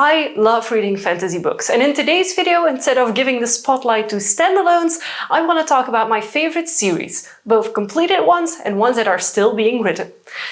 I love reading fantasy books, and in today's video, instead of giving the spotlight to standalones, I want to talk about my favorite series, both completed ones and ones that are still being written.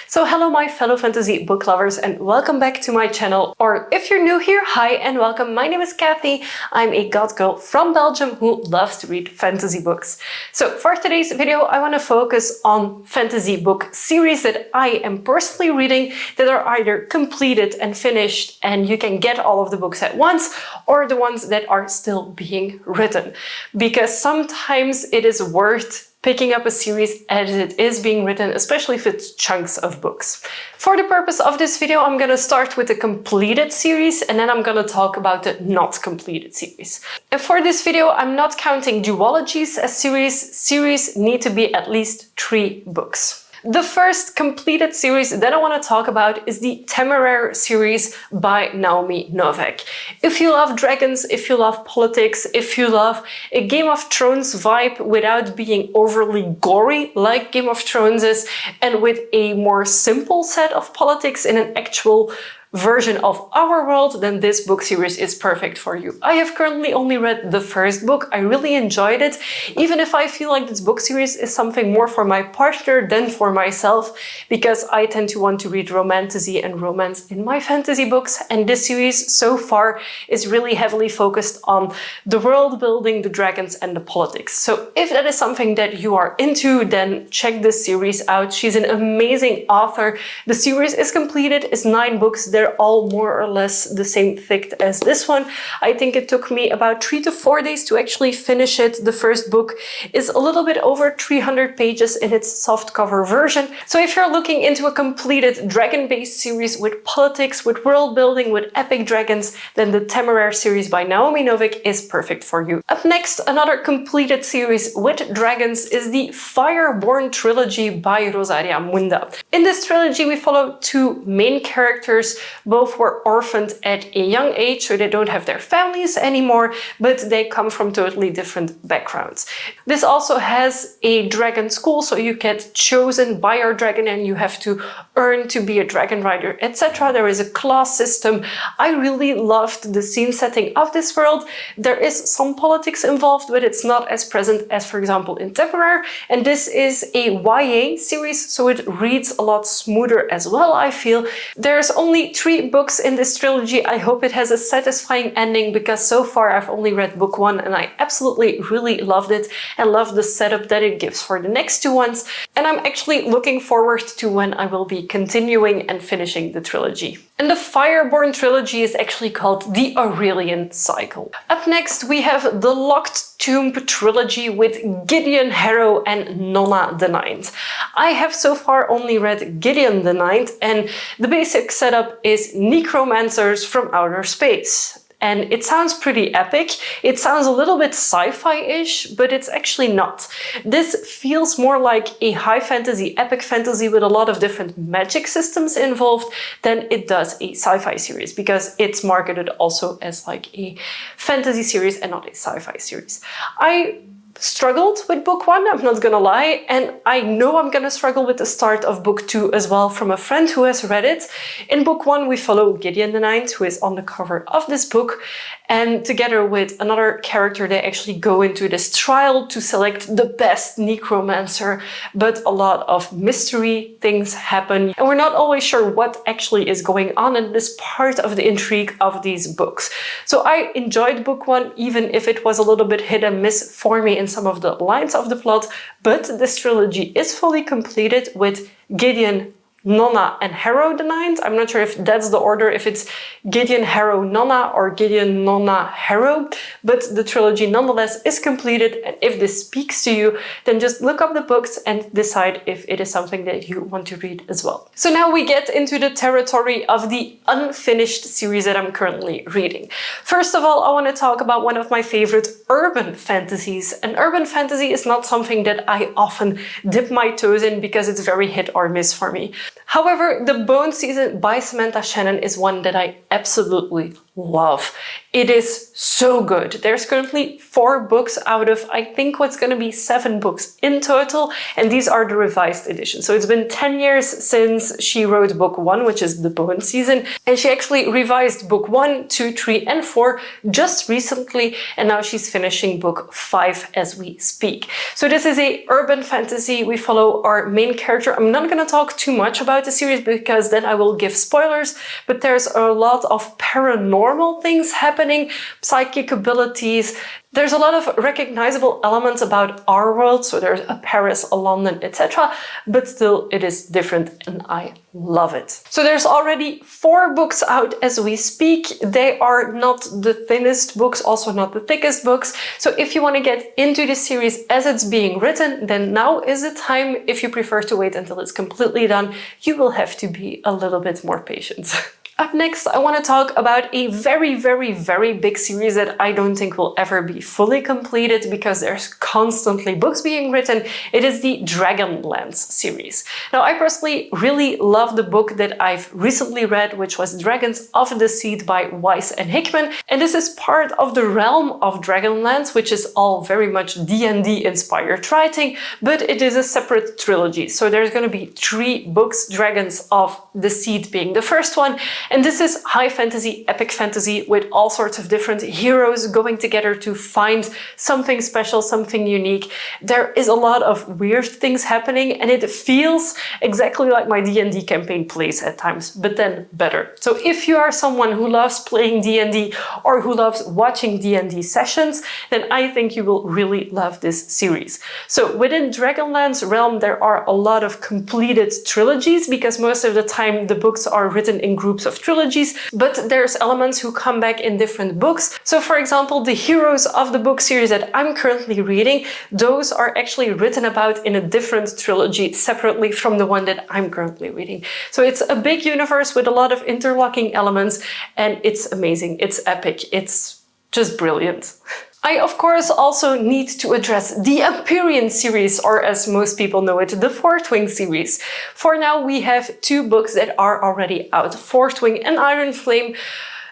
So hello my fellow fantasy book lovers and welcome back to my channel, or if you're new here, hi and welcome. My name is Kathy. I'm a god girl from Belgium who loves to read fantasy books. So for today's video, I want to focus on fantasy book series that I am personally reading that are either completed and finished and you can get all of the books at once, or the ones that are still being written. Because sometimes it is worth picking up a series as it is being written, especially if it's chunks of books. For the purpose of this video, I'm going to start with the completed series and then I'm going to talk about the not completed series. And for this video, I'm not counting duologies as series. Series need to be at least 3 books. The first completed series that I want to talk about is the Temeraire series by Naomi Novik. If you love dragons, if you love politics, if you love a Game of Thrones vibe without being overly gory like Game of Thrones is, and with a more simple set of politics in an actual version of our world, then this book series is perfect for you. I have currently only read the first book. I really enjoyed it, even if I feel like this book series is something more for my partner than for myself, because I tend to want to read romantasy and romance in my fantasy books, and this series so far is really heavily focused on the world building, the dragons and the politics. So if that is something that you are into, then check this series out. She's an amazing author. The series is completed, it's 9 books. They're all more or less the same thick as this one. I think it took me about 3 to 4 days to actually finish it. The first book is a little bit over 300 pages in its softcover version. So if you're looking into a completed dragon-based series with politics, with world building, with epic dragons, then the Temeraire series by Naomi Novik is perfect for you. Up next, another completed series with dragons is the Fireborne trilogy by Rosaria Munda. In this trilogy, we follow 2 main characters. Both were orphaned at a young age, so they don't have their families anymore, but they come from totally different backgrounds. This also has a dragon school, so you get chosen by your dragon and you have to earn to be a dragon rider, etc. There is a class system. I really loved the scene setting of this world. There is some politics involved, but it's not as present as, for example, in Temeraire. And this is a YA series, so it reads a lot smoother as well, I feel. There's only 3 books in this trilogy. I hope it has a satisfying ending, because so far I've only read book 1 and I absolutely really loved it and love the setup that it gives for the next 2 ones. And I'm actually looking forward to when I will be continuing and finishing the trilogy. And the Fireborne trilogy is actually called the Aurelian Cycle. Up next, we have the Locked Tomb trilogy with Gideon, Harrow and Nonna the Ninth. I have so far only read Gideon the Ninth, and the basic setup is necromancers from outer space. And it sounds pretty epic. It sounds a little bit sci-fi-ish, but it's actually not. This feels more like a high fantasy, epic fantasy with a lot of different magic systems involved than it does a sci-fi series, because it's marketed also as like a fantasy series and not a sci-fi series. I struggled with book 1, I'm not gonna lie, and I know I'm gonna struggle with the start of book 2 as well from a friend who has read it. In book 1 we follow Gideon the Ninth, who is on the cover of this book, and together with another character they actually go into this trial to select the best necromancer, but a lot of mystery things happen and we're not always sure what actually is going on in this part of the intrigue of these books. So I enjoyed book 1, even if it was a little bit hit and miss for me in some of the lines of the plot, but this trilogy is fully completed with Gideon, Nonna and Harrow the Ninth. I'm not sure if that's the order, if it's Gideon, Harrow, Nonna or Gideon, Nonna, Harrow, but the trilogy nonetheless is completed, and if this speaks to you, then just look up the books and decide if it is something that you want to read as well. So now we get into the territory of the unfinished series that I'm currently reading. First of all, I want to talk about one of my favorite urban fantasies. And urban fantasy is not something that I often dip my toes in because it's very hit or miss for me. However, The Bone Season by Samantha Shannon is one that I absolutely love. It is so good. There's currently 4 books out of, I think, what's going to be 7 books in total, and these are the revised editions. So it's been 10 years since she wrote book 1, which is the Bone Season, and she actually revised book 1, 2, 3, and 4 just recently, and now she's finishing book 5 as we speak. So this is a urban fantasy. We follow our main character. I'm not going to talk too much about the series because then I will give spoilers, but there's a lot of paranormal things happening, psychic abilities. There's a lot of recognizable elements about our world, so there's a Paris, a London, etc. But still, it is different and I love it. So there's already 4 books out as we speak. They are not the thinnest books, also not the thickest books. So if you want to get into the series as it's being written, then now is the time. If you prefer to wait until it's completely done, you will have to be a little bit more patient. Up next, I want to talk about a very, very, very big series that I don't think will ever be fully completed because there's constantly books being written. It is the Dragonlance series. Now, I personally really love the book that I've recently read, which was Dragons of the Seed by Weis and Hickman. And this is part of the realm of Dragonlance, which is all very much D&D inspired writing, but it is a separate trilogy. So there's going to be 3 books, Dragons of the Seed being the first one. And this is high fantasy, epic fantasy with all sorts of different heroes going together to find something special, something unique. There is a lot of weird things happening and it feels exactly like my D&D campaign plays at times, but then better. So if you are someone who loves playing D&D or who loves watching D&D sessions, then I think you will really love this series. So within Dragonlance realm, there are a lot of completed trilogies because most of the time the books are written in groups of trilogies, but there's elements who come back in different books. So for example, the heroes of the book series that I'm currently reading, those are actually written about in a different trilogy separately from the one that I'm currently reading. So it's a big universe with a lot of interlocking elements and it's amazing, it's epic, it's just brilliant. I, of course, also need to address the Empyrean series, or as most people know it, the Fourth Wing series. For now, we have 2 books that are already out, Fourth Wing and Iron Flame,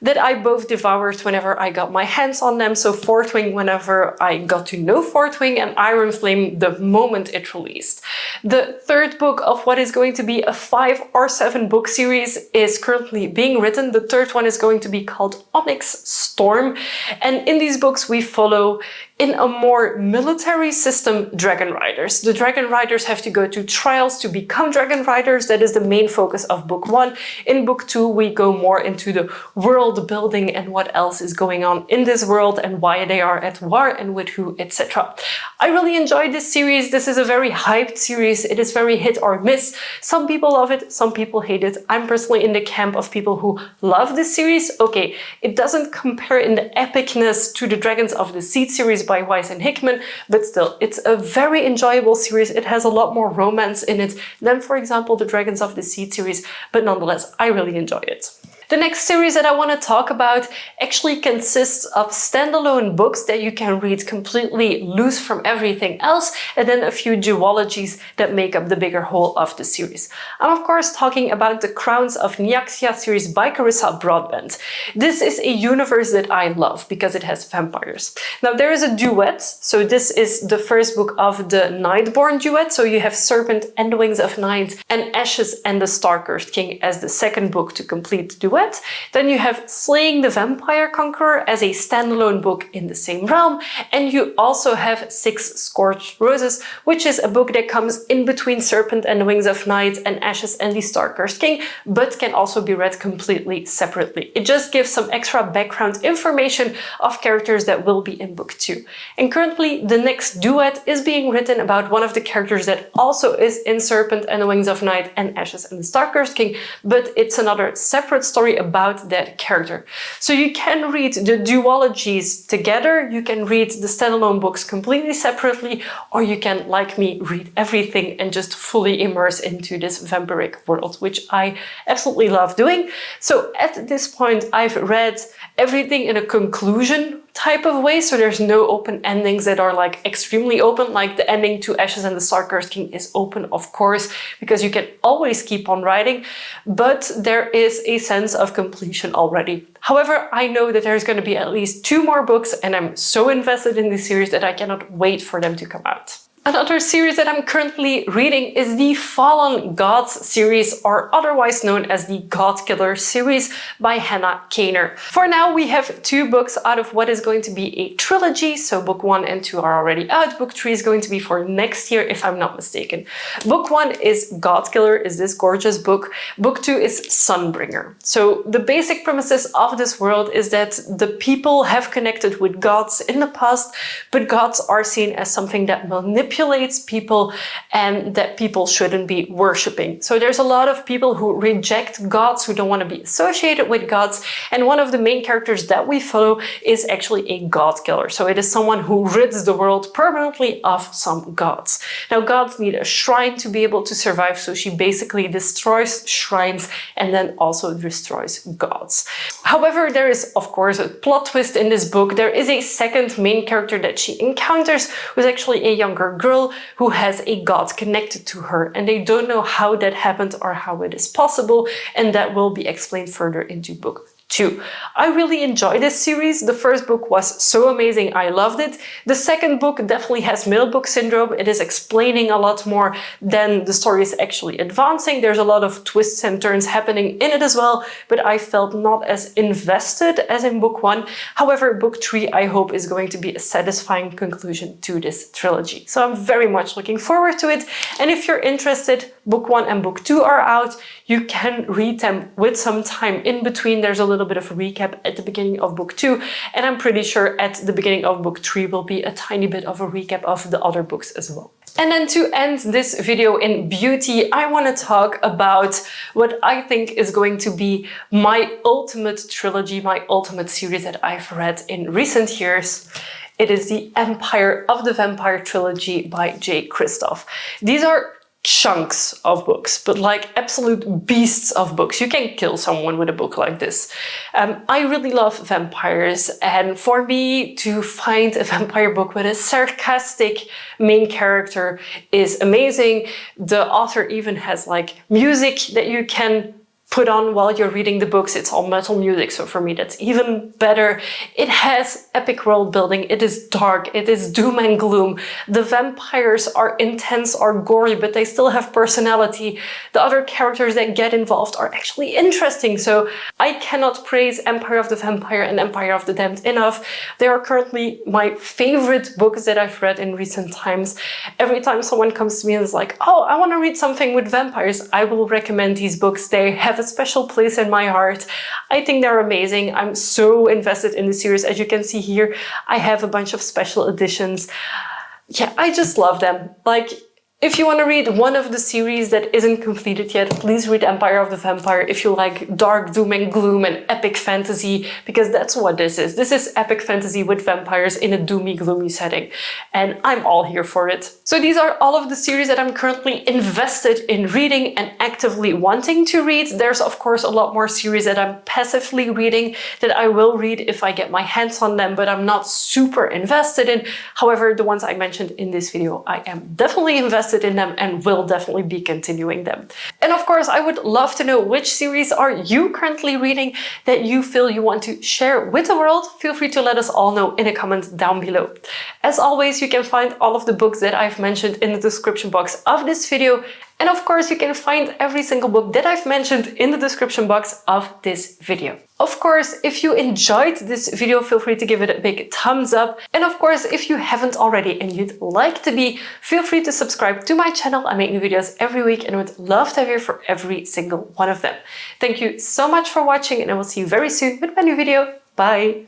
that I both devoured whenever I got my hands on them. So Fourth Wing whenever I got to know Fourth Wing, and Iron Flame the moment it released. The 3rd book of what is going to be a 5 or 7 book series is currently being written. The 3rd one is going to be called Onyx Storm. And in these books we follow, in a more military system, Dragon Riders. The Dragon Riders have to go to trials to become Dragon Riders. That is the main focus of book 1. In book 2, we go more into the world building and what else is going on in this world and why they are at war and with who, etc. I really enjoyed this series. This is a very hyped series. It is very hit or miss. Some people love it, some people hate it. I'm personally in the camp of people who love this series. Okay, it doesn't compare in the epicness to the Dragons of the Seed series by Weis and Hickman, but still, it's a very enjoyable series. It has a lot more romance in it than, for example, the Dragons of the Seed series, but nonetheless, I really enjoy it. The next series that I want to talk about actually consists of standalone books that you can read completely loose from everything else, and then a few duologies that make up the bigger whole of the series. I'm of course talking about the Crowns of Nyaxia series by Carissa Broadbent. This is a universe that I love because it has vampires. Now there is a duet, so this is the first book of the Nightborn duet, so you have Serpent and the Wings of Night and Ashes and the Star-Cursed King as the second book to complete the duet. Then you have Slaying the Vampire Conqueror as a standalone book in the same realm, and you also have 6 Scorched Roses, which is a book that comes in between Serpent and the Wings of Night and Ashes and the Star-Cursed King, but can also be read completely separately. It just gives some extra background information of characters that will be in book 2. And currently the next duet is being written about one of the characters that also is in Serpent and the Wings of Night and Ashes and the Star-Cursed King, but it's another separate story about that character. So you can read the duologies together, you can read the standalone books completely separately, or you can, like me, read everything and just fully immerse into this vampiric world, which I absolutely love doing. So at this point, I've read everything in a conclusion type of way, so there's no open endings that are like extremely open, like the ending to Ashes and the Starcursed King is open, of course, because you can always keep on writing, but there is a sense of completion already. However, I know that there's going to be at least 2 more books, and I'm so invested in this series that I cannot wait for them to come out. Another series that I'm currently reading is the Fallen Gods series, or otherwise known as the Godkiller series by Hannah Kaner. For now, we have 2 books out of what is going to be a trilogy, so book 1 and 2 are already out. Book 3 is going to be for next year, if I'm not mistaken. Book 1 is Godkiller, is this gorgeous book. Book 2 is Sunbringer. So the basic premises of this world is that the people have connected with gods in the past, but gods are seen as something that manipulates people and that people shouldn't be worshipping. So there's a lot of people who reject gods, who don't want to be associated with gods, and one of the main characters that we follow is actually a god killer. So it is someone who rids the world permanently of some gods. Now, gods need a shrine to be able to survive, so she basically destroys shrines and then also destroys gods. However, there is of course a plot twist in this book. There is a second main character that she encounters, who's actually a younger girl who has a god connected to her, and they don't know how that happened or how it is possible, and that will be explained further into book 2. I really enjoyed this series. The first book was so amazing, I loved it. The second book definitely has middle book syndrome. It is explaining a lot more than the story is actually advancing. There's a lot of twists and turns happening in it as well, but I felt not as invested as in book 1. However, book 3 I hope is going to be a satisfying conclusion to this trilogy. So I'm very much looking forward to it. And if you're interested, book 1 and book 2 are out. You can read them with some time in between. There's a little bit of a recap at the beginning of book 2, and I'm pretty sure at the beginning of book 3 will be a tiny bit of a recap of the other books as well. And then to end this video in beauty, I want to talk about what I think is going to be my ultimate trilogy, my ultimate series that I've read in recent years. It is the Empire of the Vampire trilogy by J. Kristoff. These are chunks of books, but like absolute beasts of books. You can kill someone with a book like this. I really love vampires, and for me to find a vampire book with a sarcastic main character is amazing. The author even has like music that you can put on while you're reading the books. It's all metal music, so for me that's even better. It has epic world building, it is dark, it is doom and gloom. The vampires are intense, are gory, but they still have personality. The other characters that get involved are actually interesting, so I cannot praise Empire of the Vampire and Empire of the Damned enough. They are currently my favorite books that I've read in recent times. Every time someone comes to me and is like, oh, I want to read something with vampires, I will recommend these books. They have a special place in my heart. I think they're amazing. I'm so invested in the series. As you can see here, I have a bunch of special editions. Yeah, I just love them. Like, if you want to read one of the series that isn't completed yet, please read Empire of the Vampire if you like dark doom and gloom and epic fantasy, because that's what this is. This is epic fantasy with vampires in a doomy, gloomy setting, and I'm all here for it. So these are all of the series that I'm currently invested in reading and actively wanting to read. There's of course a lot more series that I'm passively reading that I will read if I get my hands on them, but I'm not super invested in. However, the ones I mentioned in this video, I am definitely invested in them and will definitely be continuing them. And of course, I would love to know which series are you currently reading that you feel you want to share with the world. Feel free to let us all know in a comment down below. As always, you can find all of the books that I've mentioned in the description box of this video. And of course, you can find every single book that I've mentioned in the description box of this video. Of course, if you enjoyed this video, feel free to give it a big thumbs up. And of course, if you haven't already and you'd like to be, feel free to subscribe to my channel. I make new videos every week and would love to have you for every single one of them. Thank you so much for watching, and I will see you very soon with my new video. Bye!